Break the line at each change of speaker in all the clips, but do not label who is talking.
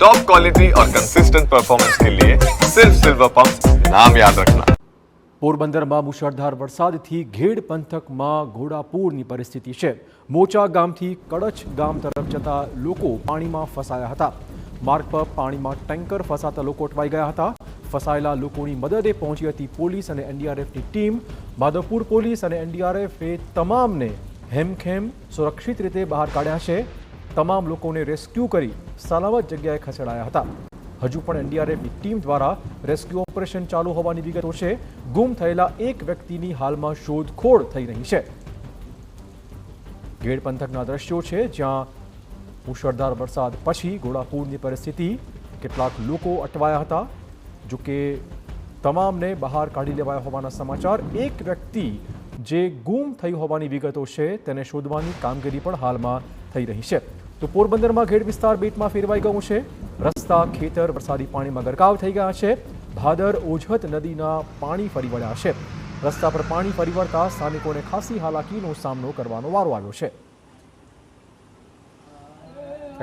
Top quality और consistent performance के लिए सिर्फ सिल्वर पंप नाम याद रखना।
પોરબંદરમાં મુશળધાર વરસાદથી ઘેડ પંથકમાં ઘોડાપૂરની પરિસ્થિતિ છે। મોચા ગામથી કડચ ગામ તરફ જતા લોકો પાણીમાં ફસાયા હતા। માર્ગ પર પાણીમાં ટેન્કર ફસાતા લોકો અટવાઈ ગયા હતા। ફસાયેલા લોકોની મદદે પહોંચી હતી પોલીસ અને એનડીઆરએફની ટીમ। માધવપુર પોલીસ અને એનડીઆરએફે તમામને હેમખેમ સુરક્ષિત રીતે બહાર કાઢ્યા છે। તમામ લોકોને રેસ્ક્યુ કરી સલામત જગ્યાએ ખસેડાયા હતા। હજુ પણ એનડીઆરએફની ટીમ દ્વારા રેસ્ક્યુ ઓપરેશન ચાલુ હોવાની વિગતો છે। ગુમ થયેલા એક વ્યક્તિની હાલમાં શોધખોળ થઈ રહી છે। ઘેડ પંથકના દ્રશ્યો છે જ્યાં મુશળધાર વરસાદ પછી ઘોડાપૂરની પરિસ્થિતિ। કેટલાક લોકો અટવાયા હતા, જો કે તમામને બહાર કાઢી લેવાયા હોવાના સમાચાર। એક વ્યક્તિ જે ગુમ થઈ હોવાની વિગતો છે તેને શોધવાની કામગીરી પણ હાલમાં થઈ રહી છે। તો પોરબંદરમાં ઘેડ વિસ્તાર બેટમાં ફેરવાઈ ગયું છે। રસ્તા, ખેતર વરસાદી પાણીમાં ગરકાવ થઈ ગયા છે। ભાદર ઓઝત નદીના પાણી ફરી વળ્યા છે। રસ્તા પર પાણી ફરી વળતા સ્થાનિકોને ખાસી હાલાકીનો સામનો કરવાનો વારો આવ્યો છે।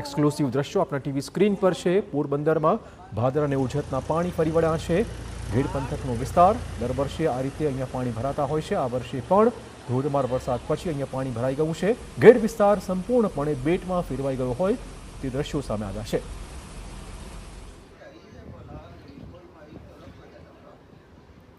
એક્સક્લુસિવ દ્રશ્યો આપણા ટીવી સ્ક્રીન પર છે। પોરબંદરમાં ભાદર અને ઓઝતના પાણી ફરી વળ્યા છે। ઘેડ પંથકનો વિસ્તાર દર વર્ષે આ રીતે અહીંયા પાણી ભરાતા હોય છે। આ વર્ષે પણ ધોધમાર વરસાદ પછી અહીંયા પાણી ભરાઈ ગયું છે। ઘેડ વિસ્તાર સંપૂર્ણપણે બેટમાં ફેરવાઈ ગયો હોય તે દ્રશ્યો સામે આવ્યા છે।